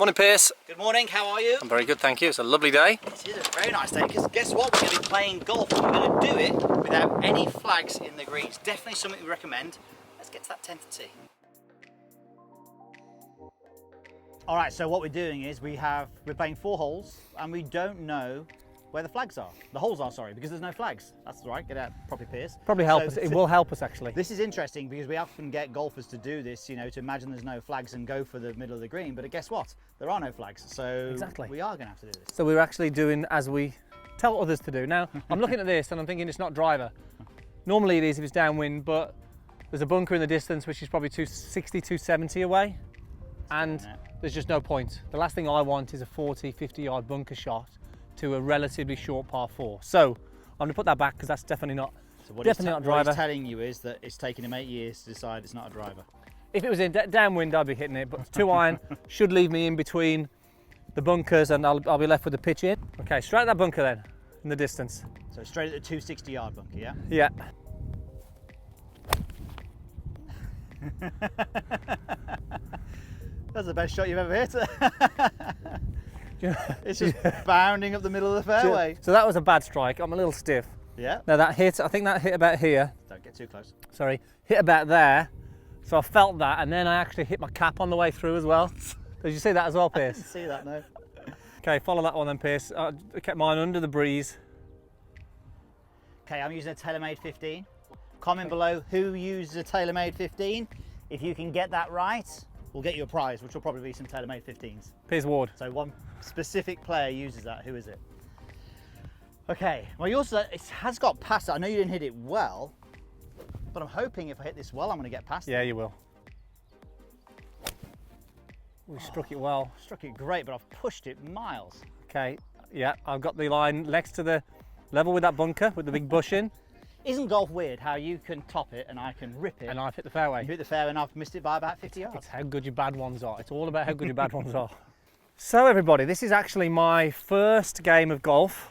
Morning, Piers. Good morning, how are you? I'm very good, thank you. It's a lovely day. It is a very nice day, because guess what? We're going to be playing golf, and we're going to do it without any flags in the greens. Definitely something we recommend. Let's get to that 10 to tee. Alright, so what we're doing is we're playing 4 holes, and we don't know where the flags are. The holes are, sorry, because there's no flags. That's right, get out properly, Piers. Probably help us. It will help us, actually. This is interesting because we often get golfers to do this, you know, to imagine there's no flags and go for the middle of the green. But guess what? There are no flags, so exactly. We are going to have to do this. So we're actually doing as we tell others to do. Now, I'm looking at this and I'm thinking it's not driver. Normally it is if it's downwind, but there's a bunker in the distance which is probably 260, 270 away. And there's just no point. The last thing I want is a 40, 50 yard bunker shot to a relatively short par 4. So I'm going to put that back because that's definitely not driver. What he's telling you is that it's taken him 8 years to decide it's not a driver. If it was in downwind, I'd be hitting it, but 2 iron should leave me in between the bunkers and I'll be left with the pitch in. Okay, straight at that bunker then, in the distance. So straight at the 260 yard bunker, yeah? Yeah. That's the best shot you've ever hit. It's just bounding up the middle of the fairway. So that was a bad strike. I'm a little stiff. Yeah. Now that hit, I think that hit about here. Don't get too close. Sorry, hit about there. So I felt that, and then I actually hit my cap on the way through as well. Did you see that as well, Piers? I didn't see that, no. Okay, follow that one then, Piers. I kept mine under the breeze. Okay, I'm using a TaylorMade 15. Comment below who uses a TaylorMade 15. If you can get that right, we'll get you a prize, which will probably be some TaylorMade 15s. Piers Ward. So one specific player uses that. Who is it? Okay, well, it has got past it. I know you didn't hit it well, but I'm hoping if I hit this well, I'm going to get past it. Yeah, you will. We struck it well. Struck it great, but I've pushed it miles. Okay, yeah, I've got the line next to the level with that bunker with the big bush in. Isn't golf weird how you can top it and I can rip it? And I've hit the fairway. You hit the fairway and I've missed it by about 50 yards. It's how good your bad ones are. It's all about how good your bad ones are. So everybody, this is actually my first game of golf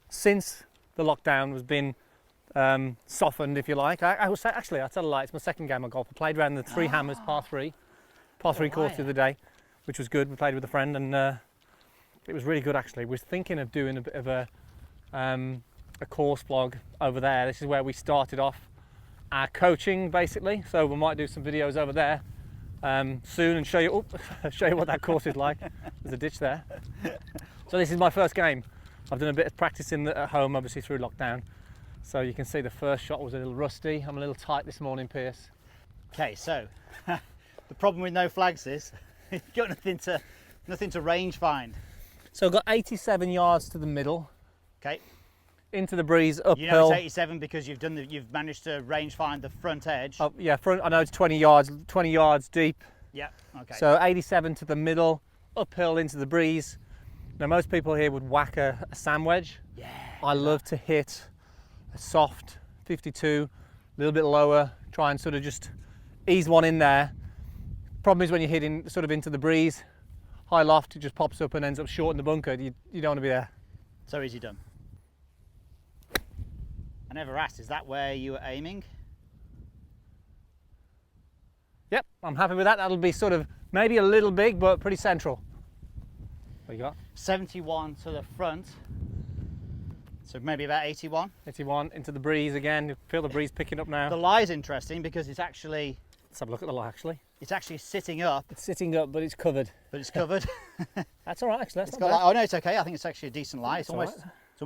since the lockdown has been softened, if you like. I will say, actually, I'll tell a lie, it's my second game of golf. I played around the Three Hammers par 3 course the other day, which was good. We played with a friend and it was really good actually. We was thinking of doing a bit of a course vlog over there. This is where we started off our coaching basically. So we might do some videos over there soon and show you, show you what that course is like. There's a ditch there. So this is my first game. I've done a bit of practicing at home, obviously through lockdown. So you can see the first shot was a little rusty. I'm a little tight this morning, Piers. Okay, so the problem with no flags is you've got nothing to range find. So I've got 87 yards to the middle. Okay. Into the breeze, uphill. You know it's 87 because you've managed to range find the front edge. Oh, yeah, front. I know it's 20 yards deep. Yeah. Okay. So 87 to the middle, uphill into the breeze. Now most people here would whack a sand wedge. Yeah. I love to hit a soft 52, a little bit lower, try and sort of just ease one in there. Problem is when you're hitting sort of into the breeze, high loft, it just pops up and ends up short in the bunker. You don't want to be there. So easy done. I never asked, is that where you were aiming? Yep, I'm happy with that. That'll be sort of maybe a little big, but pretty central. What you got? 71 to the front. So maybe about 81. 81 into the breeze again. You feel the breeze picking up now. The lie is interesting because it's actually... Let's have a look at the lie actually. It's actually sitting up. It's sitting up, but it's covered. But it's covered. That's all right actually. It's got, oh no, it's okay. I think it's actually a decent lie. It's almost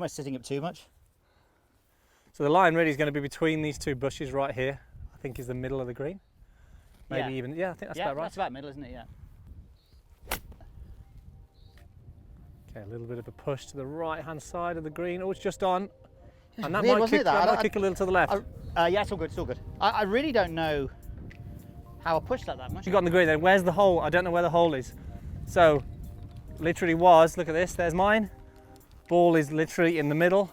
sitting up too much. So the line really is going to be between these two bushes right here. I think is the middle of the green. Maybe even, yeah, I think that's about right. That's about middle, isn't it? Yeah. Okay, a little bit of a push to the right-hand side of the green. Oh, it's just on. And that weird, might kick a little to the left. Yeah, it's all good, it's all good. I really don't know how I pushed that much. You got on the green then. Where's the hole? I don't know where the hole is. So, literally was, look at this, there's mine. Ball is literally in the middle.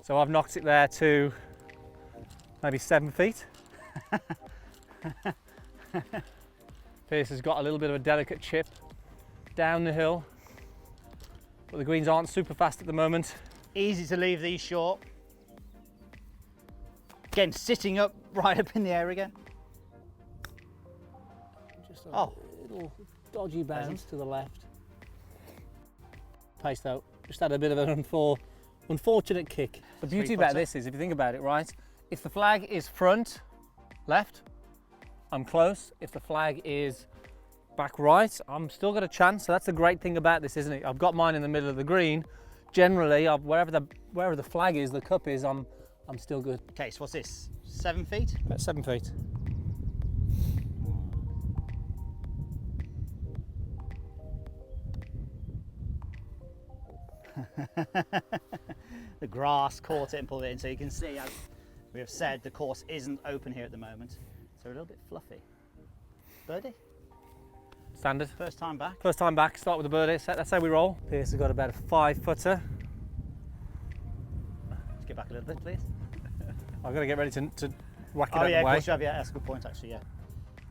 So I've knocked it there to maybe 7 feet. Piers has got a little bit of a delicate chip down the hill, but the greens aren't super fast at the moment. Easy to leave these short. Again, sitting up right up in the air again. Just a little dodgy bounce to the left. Pace though, just had a bit of an unfortunate kick. The beauty about this is, if you think about it, right, if the flag is front, left, I'm close. If the flag is back right, I'm still got a chance. So that's the great thing about this, isn't it? I've got mine in the middle of the green. Generally, wherever the flag is, the cup is, I'm still good. Okay, so what's this? 7 feet? About 7 feet. The grass caught it and pulled it in, so you can see, as we have said, the course isn't open here at the moment, so a little bit fluffy. Birdie? Standard. First time back? First time back, start with the birdie. That's how we roll. Pierce has got about a 5-footer. Let's get back a little bit, please. I've got to get ready to whack it out Oh the yeah, of way. course you have, yeah, that's a good point actually, yeah.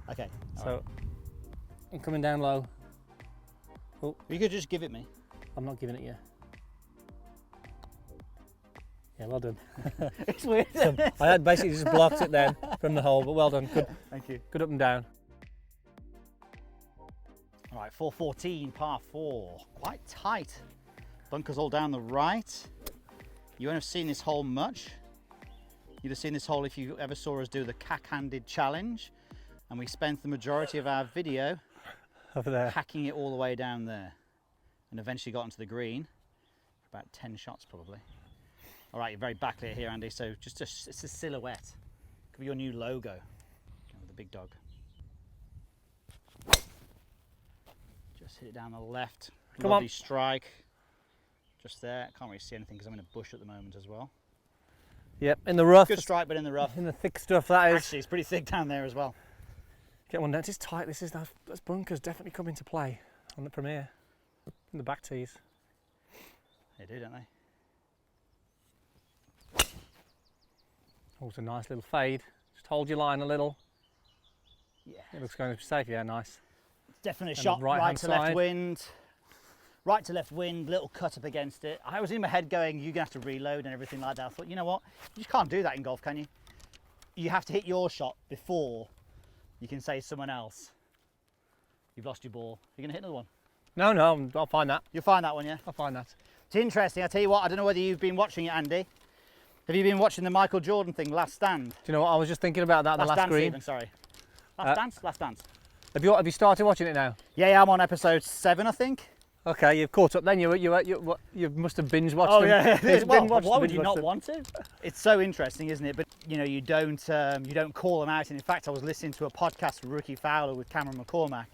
Okay, So, I'm coming down low. Oh, you could just give it me. I'm not giving it you. Yeah, well done. It's weird. I had basically just blocked it then from the hole, but well done. Good. Thank you. Good up and down. All right, 414, par 4. Quite tight. Bunkers all down the right. You won't have seen this hole much. You'd have seen this hole if you ever saw us do the cack-handed challenge. And we spent the majority of our video Over there. hacking it all the way down there. And eventually got onto the green. About 10 shots probably. All right, you're very backlit here, Andy, so it's a silhouette. Could be your new logo. Go with the big dog. Just hit it down the left. Come Lovely on. strike. Just there. Can't really see anything because I'm in a bush at the moment as well. Yep, in the rough. Good strike, but in the rough. In the thick stuff, that is. Actually, it's pretty thick down there as well. Get one down. It's tight. Those bunkers definitely come into play on the Premier. In the back tees. They do, don't they? Oh, it's a nice little fade. Just hold your line a little. Yeah. It looks going to be safe. Yeah, nice. Definitely a And shot the right right-hand to left side. wind. Right to left wind, little cut up against it. I was in my head going, you're going to have to reload and everything like that. I thought, you know what? You just can't do that in golf, can you? You have to hit your shot before you can say to someone else, you've lost your ball. You're going to hit another one. No, I'll find that. You'll find that one, yeah? I'll find that. It's interesting. I tell you what, I don't know whether you've been watching it, Andy. Have you been watching the Michael Jordan thing, Last Stand? Do you know what? I was just thinking about that. The last Dance green. even, sorry. Last Dance. Have you started watching it now? Yeah, I'm on episode 7, I think. Okay, you've caught up then. You must have binge watched Oh them. yeah, You've well, binge watched why would binge you watched not them. want to? It's so interesting, isn't it? But you know, you don't call them out. And in fact, I was listening to a podcast with Rookie Fowler with Cameron McCormack.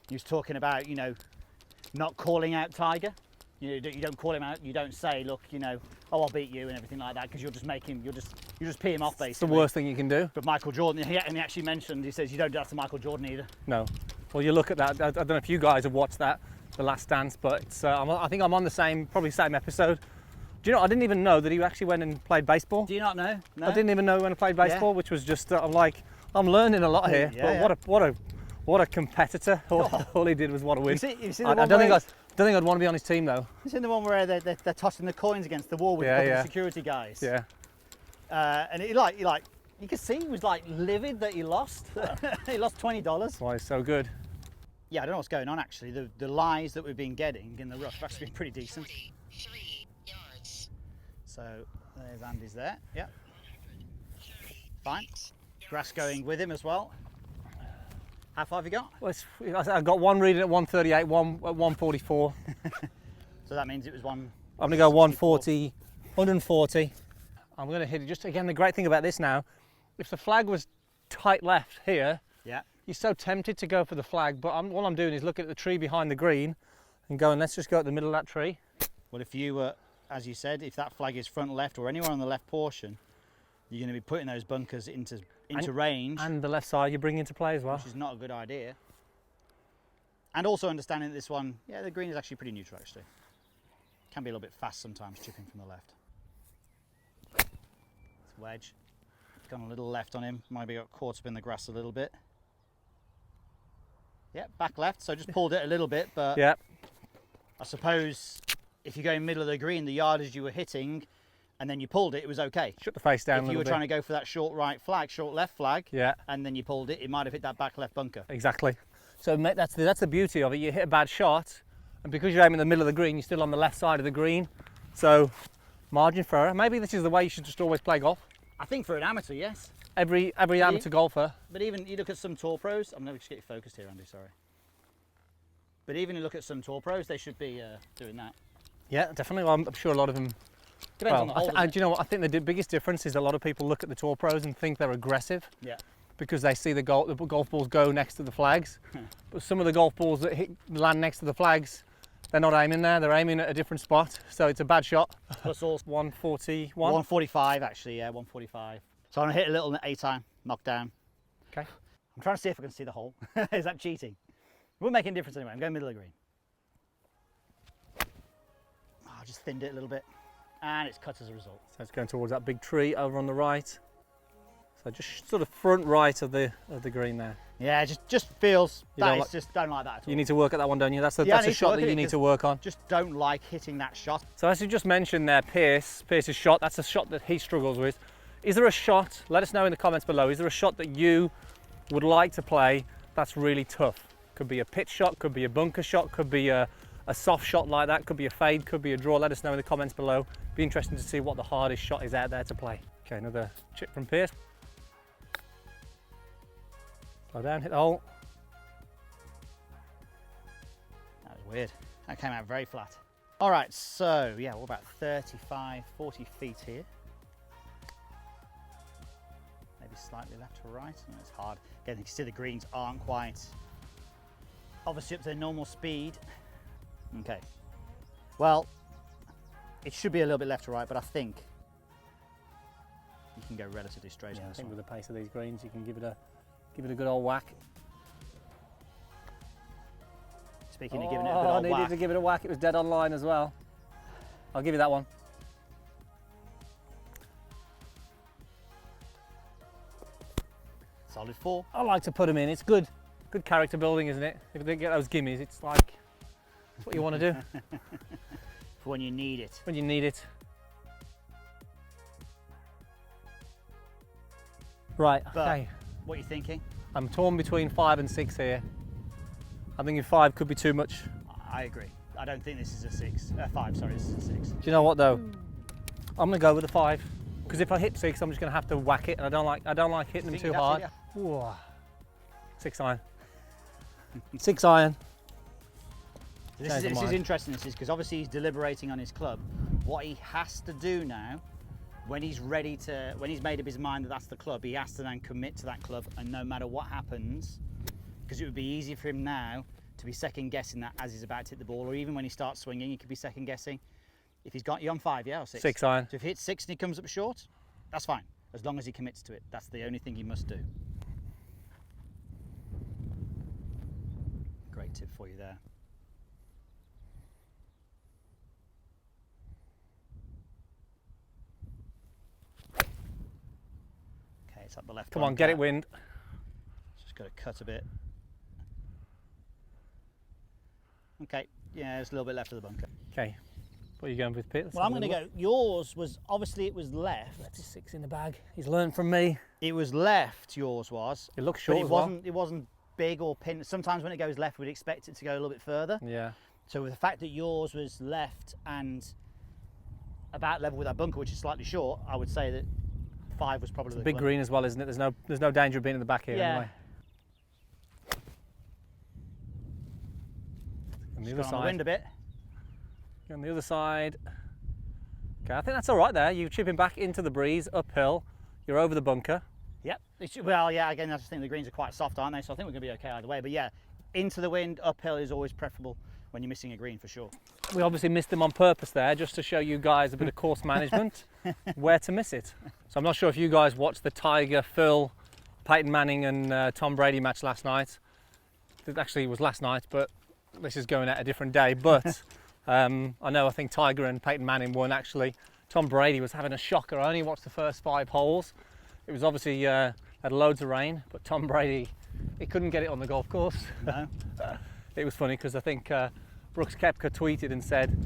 He was talking about, not calling out Tiger. You don't call him out. You don't say, look, oh, I'll beat you and everything like that, because you'll just make him. You'll just pee him off basically. It's the worst thing you can do. But Michael Jordan, he actually mentioned, he says you don't do that to Michael Jordan either. No. Well, you look at that. I don't know if you guys have watched that, The Last Dance, but it's, I think I'm on probably same episode. Do you know? I didn't even know that he actually went and played baseball. Do you not know? No? I didn't even know when I played baseball, which was just I'm learning a lot here. Yeah, but what a competitor! All he did was want to win. You see I don't think I'd want to be on his team though. You seen the one where they're tossing the coins against the wall with a couple of security guys? Yeah. And you could see he was livid that he lost. He lost $20. Why he's so good. Yeah, I don't know what's going on actually. The lies that we've been getting in the rough have actually been pretty decent. 3 yards. So there's Andy's there. Yeah. Fine. Grass going with him as well. How far have you got? Well, I got one reading at 138, one at 144. So that means it was one. I'm gonna go 140, 140. I'm gonna hit it. Just again, the great thing about this now, if the flag was tight left here, Yeah. you're so tempted to go for the flag, but all I'm doing is looking at the tree behind the green and going, let's just go at the middle of that tree. Well, if you were, as you said, if that flag is front left or anywhere on the left portion, you're going to be putting those bunkers into range. And the left side you bring into play as well. Which is not a good idea. And also understanding that this one, yeah, the green is actually pretty neutral actually. Can be a little bit fast sometimes chipping from the left. It's wedge. Gone a little left on him, maybe got caught up in the grass a little bit. Yeah, back left, so just pulled it a little bit, but Yeah. I suppose if you go in the middle of the green, the yardage you were hitting, and then you pulled it, it was okay. Shut the face down a If you little were bit. trying to go for that short right flag, short left flag, Yeah, and then you pulled it, it might have hit that back left bunker. exactly. So that's the beauty of it. You hit a bad shot, and because you're aiming in the middle of the green, you're still on the left side of the green. So margin for error. Maybe this is the way you should just always play golf. I think for an amateur, yes. Every amateur golfer. But even you look at some tour pros. I'm never just get you focused here, Andy. Sorry. But even you look at some tour pros, they should be doing that. Yeah, definitely. Well, I'm sure a lot of them. Depends on the hole. Do you know what? I think the biggest difference is a lot of people look at the tour pros and think they're aggressive. Yeah. Because they see the golf balls go next to the flags. But some of the golf balls that land next to the flags, they're not aiming there. They're aiming at a different spot. So it's a bad shot. Plus also 141. 145 actually. Yeah, 145. So I'm gonna hit a little A-time knockdown. Okay. I'm trying to see if I can see the hole. Is that cheating? It won't make any difference anyway. I'm going middle of the green. Oh, I just thinned it a little bit, and it's cut as a result. So it's going towards that big tree over on the right. So just sort of front right of the green there. Yeah, it just feels don't don't like that at all. You need to work at that one, don't you? That's a shot that you need to work on. Just don't like hitting that shot. So as you just mentioned there, Pierce's shot, that's a shot that he struggles with. Is there a shot, let us know in the comments below, is there a shot that you would like to play that's really tough? Could be a pitch shot, could be a bunker shot, could be a soft shot like that, could be a fade, could be a draw. Let us know in the comments below. Be interesting to see what the hardest shot is out there to play. Okay, another chip from Pierce. Slow down, hit the hole. That was weird. That came out very flat. All right, so yeah, we're about 35, 40 feet here. Maybe slightly left to right. It's hard. Again, you can see the greens aren't quite obviously up to their normal speed. Okay. Well, it should be a little bit left to right, but I think you can go relatively straight. Yeah, I think with the pace of these greens, you can give it a good old whack. Speaking of giving it a good old I needed to give it a whack. It was dead on line as well. I'll give you that one. Solid 4. I like to put them in. It's good character building, isn't it? If they get those gimmies, it's like it's what you want to do. For when you need it. When you need it. Right. But okay. what are you thinking? I'm torn between 5 and 6 here. I think 5 could be too much. I agree. I don't think this is a 6. 5, sorry, this is a 6. Do you know what though? I'm gonna go with a 5 because if I hit 6, I'm just gonna have to whack it, and I don't like hitting them too hard. Ooh. 6 iron. 6 iron. This is interesting. This is because obviously he's deliberating on his club. What he has to do now, when he's ready to, when he's made up his mind that that's the club, he has to then commit to that club, and no matter what happens, because it would be easy for him now to be second guessing that as he's about to hit the ball, or even when he starts swinging, he could be second guessing. If he's got you on 5, yeah, or 6. 6 iron. So if he hits 6 and he comes up short, that's fine, as long as he commits to it. That's the only thing he must do. Great tip for you there. Okay, it's up the left. Come on, get it, wind. Just got to cut a bit. Okay, yeah, it's a little bit left of the bunker. Okay, what are you going with, Pete? Well, I'm going to go. Yours was obviously it was left. That's 6 in the bag. He's learned from me. It was left. Yours was. It looks short. But as well. It wasn't big or pinned. Sometimes when it goes left, we'd expect it to go a little bit further. Yeah. So with the fact that yours was left and about level with that bunker, which is slightly short, I would say that 5 was probably It's a big green as well, isn't it? There's no danger of being in the back here anyway. On the other side. On the wind a bit. On the other side. Okay, I think that's all right there. You're chipping back into the breeze, uphill. You're over the bunker. Yep. Well, yeah, again, I just think the greens are quite soft, aren't they? So I think we're going to be okay either way. But yeah, into the wind, uphill is always preferable when you're missing a green for sure. We obviously missed them on purpose there, just to show you guys a bit of course management, where to miss it. So I'm not sure if you guys watched the Tiger, Phil, Peyton Manning and Tom Brady match last night. It actually was last night, but this is going out a different day. But I think Tiger and Peyton Manning won actually. Tom Brady was having a shocker. I only watched the first 5 holes. It was obviously had loads of rain, but Tom Brady, he couldn't get it on the golf course. No. It was funny because I think Brooks Koepka tweeted and said,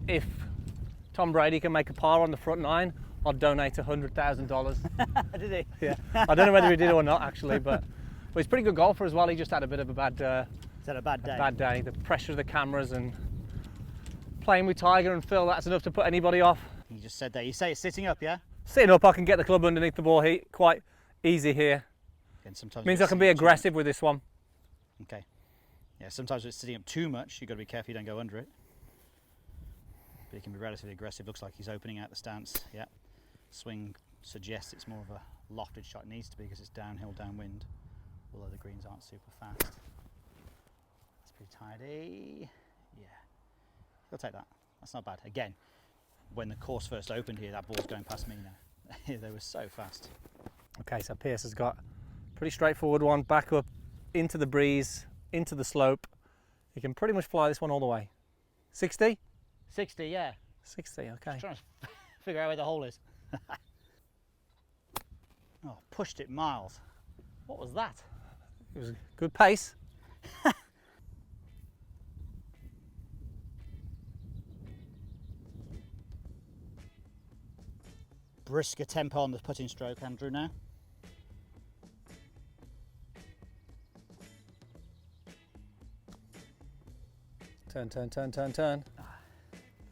if Tom Brady can make a par on the front 9, I'll donate $100,000. Did he? Yeah. I don't know whether he did or not actually, but But he's a pretty good golfer as well. He just had a bit of a bad, Is that a bad day? bad day. The pressure of the cameras and playing with Tiger and Phil, that's enough to put anybody off. You just said that. You say it's sitting up, yeah? Sitting up, I can get the club underneath the ball heat quite easy here. And sometimes Means it's I can be sitting up too aggressive with this one. much. Okay. Yeah, sometimes it's sitting up too much. You've got to be careful you don't go under it. But he can be relatively aggressive. Looks like he's opening out the stance. Yeah. Swing suggests it's more of a lofted shot. It needs to be because it's downhill, downwind. Although the greens aren't super fast. That's pretty tidy. Yeah. He'll take that. That's not bad. Again, when the course first opened here, that ball's going past me now. They were so fast. Okay, so Pierce has got a pretty straightforward one, back up into the breeze, into the slope. He can pretty much fly this one all the way. 60? 60, yeah. 60, okay. Just trying to figure out where the hole is. Oh, pushed it miles. What was that? It was a good pace. Brisker tempo on the putting stroke, Andrew, now. Turn, turn, turn, turn, turn.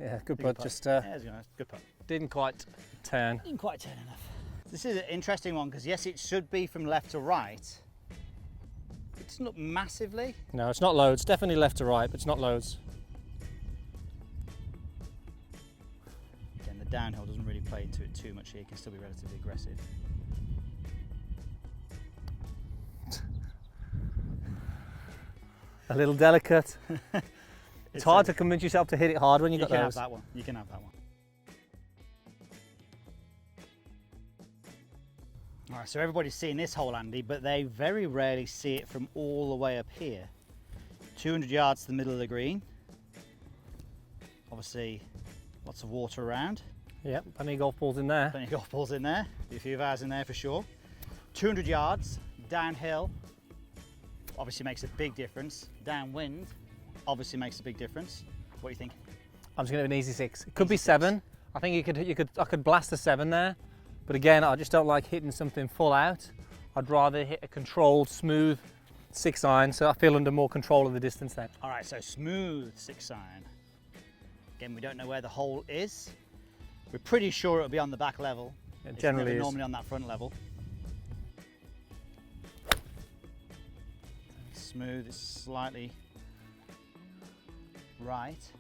Yeah, good Good putt, putt. just Yeah, it's a good putt. didn't quite turn. Didn't quite turn enough. This is an interesting one because yes, it should be from left to right. It doesn't look massively. No, it's not loads, definitely left to right, but it's not loads. Again, the downhill doesn't really play into it too much here. It can still be relatively aggressive. A little delicate. It's hard to convince yourself to hit it hard when you've You got can have those. that one. You can have that one. All right, so everybody's seeing this hole, Andy, but they very rarely see it from all the way up here. 200 yards to the middle of the green. Obviously, lots of water around. Yep, plenty of golf balls in there. Plenty of golf balls in there. Be a few of ours in there for sure. 200 yards, downhill. Obviously makes a big difference. Downwind, obviously makes a big difference. What do you think? I'm just going to do an easy 6. It could be 7. I think I could blast a 7 there. But again, I just don't like hitting something full out. I'd rather hit a controlled, smooth 6 iron, so I feel under more control of the distance then. All right, so smooth 6 iron. Again, we don't know where the hole is. We're pretty sure it'll be on the back level. It generally never is. normally on that front level. Smooth, it's slightly right. It's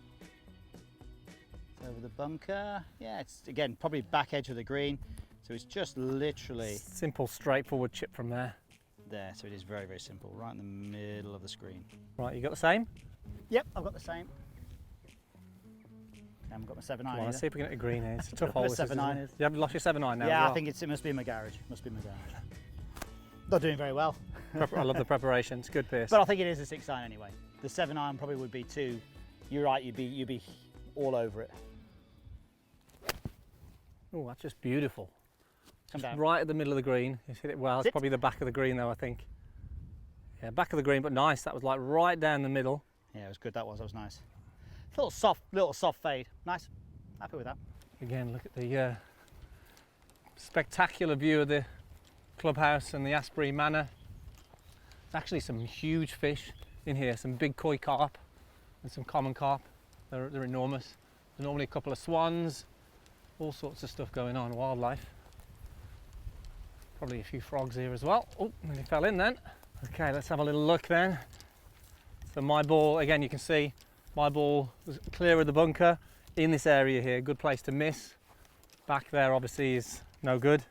over the bunker. Yeah, it's again probably back edge of the green. So it's just literally Simple, straightforward chip from there. there. So it is very, very simple, right in the middle of the screen. Right, you got the same? Yep, I've got the same. I haven't got my 7 Come iron on, either. let's see if we can get a green here. It's a tough Got hole. my this 7 isn't iron it? is. You haven't lost your 7 iron now. Yeah, as I well. think it must be in my garage. Must be in my garage. Not doing very well. I love the preparation. It's good, Pierce. But I think it is a 6 iron anyway. The 7 iron probably would be 2. You're right, you'd be all over it. Oh, that's just beautiful. Come down. Right at the middle of the green. You hit it well. It's Sit. probably the back of the green though, I think. Yeah, back of the green, but nice. That was like right down the middle. Yeah, it was good. That was nice. Little soft fade. Nice. Happy with that. Again, look at the spectacular view of the clubhouse and the Asprey Manor. There's actually some huge fish in here, some big koi carp and some common carp. They're enormous. There's normally a couple of swans, all sorts of stuff going on, wildlife. Probably a few frogs here as well. Oh, nearly fell in then. Okay, let's have a little look then. So my ball, again, you can see my ball was clear of the bunker in this area here. Good place to miss. Back there obviously is no good.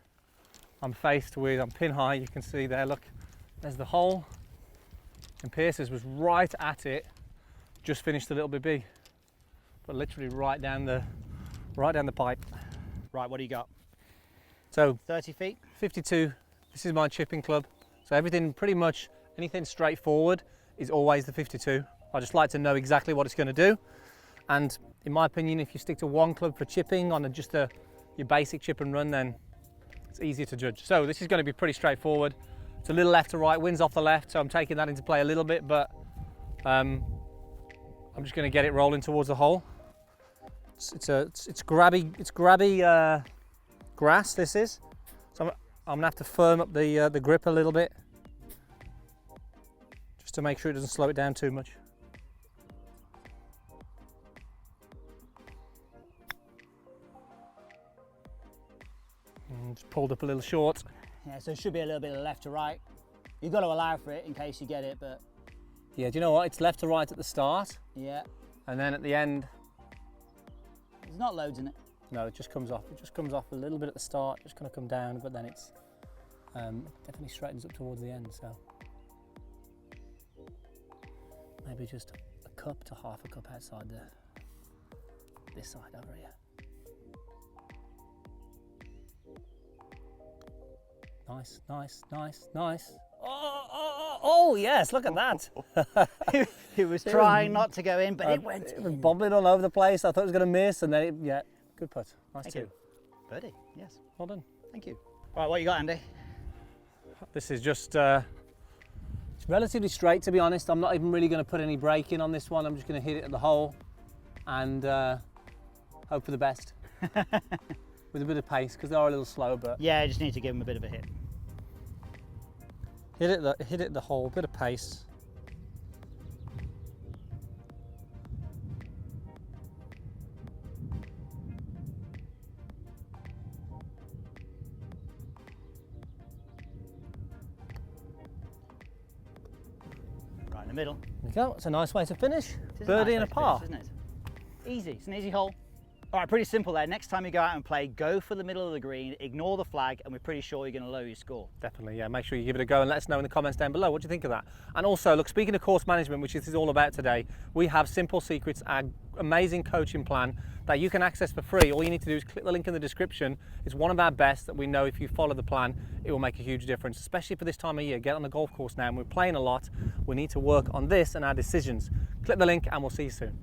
I'm pin high, you can see there, look, there's the hole. And Pierce's was right at it, just finished a little bit big, but literally right down the pipe. Right, what do you got? So 30 feet? 52, this is my chipping club. So everything pretty much, anything straightforward is always the 52. I just like to know exactly what it's going to do. And in my opinion, if you stick to one club for chipping on your basic chip and run, then it's easier to judge. So this is going to be pretty straightforward. It's a little left to right, wind's off the left, so I'm taking that into play a little bit, but I'm just going to get it rolling towards the hole. It's grabby grass, this is. So I'm going to have to firm up the grip a little bit. just to make sure it doesn't slow it down too much. Just pulled up a little short. Yeah, so it should be a little bit of left to right. You've got to allow for it in case you get it, but Yeah, do you know what? It's left to right at the start, yeah, and then at the end, there's not loads in it. no, it just comes off. It just comes off a little bit at the start, just going to come down, but then it's definitely straightens up towards the end. So maybe just a cup to half a cup outside this side over here. Nice, nice, nice, nice. Oh, yes, look at that. He was trying not to go in, but it went It was in. bobbing all over the place. I thought it was going to miss, and then yeah, good putt. Nice Thank too. you. Birdie, yes. Well done. Thank you. Right, what you got, Andy? This is just it's relatively straight, to be honest. I'm not even really going to put any brake in on this one. I'm just going to hit it at the hole and hope for the best with a bit of pace, because they are a little slow, but Yeah, I just need to give him a bit of a hit. hit it at the hole, bit of pace. Right in the middle. There you go. It's a nice way to finish. It is Birdie nice and a way to par. finish, isn't it? Easy, it's an easy hole. All right, pretty simple there. Next time you go out and play, go for the middle of the green, ignore the flag, and we're pretty sure you're going to lower your score. Definitely, yeah. Make sure you give it a go and let us know in the comments down below what you think of that. And also, look, speaking of course management, which this is all about today, we have Simple Secrets, our amazing coaching plan that you can access for free. All you need to do is click the link in the description. It's one of our best that we know if you follow the plan, it will make a huge difference, especially for this time of year. Get on the golf course now, and we're playing a lot. We need to work on this and our decisions. Click the link and we'll see you soon.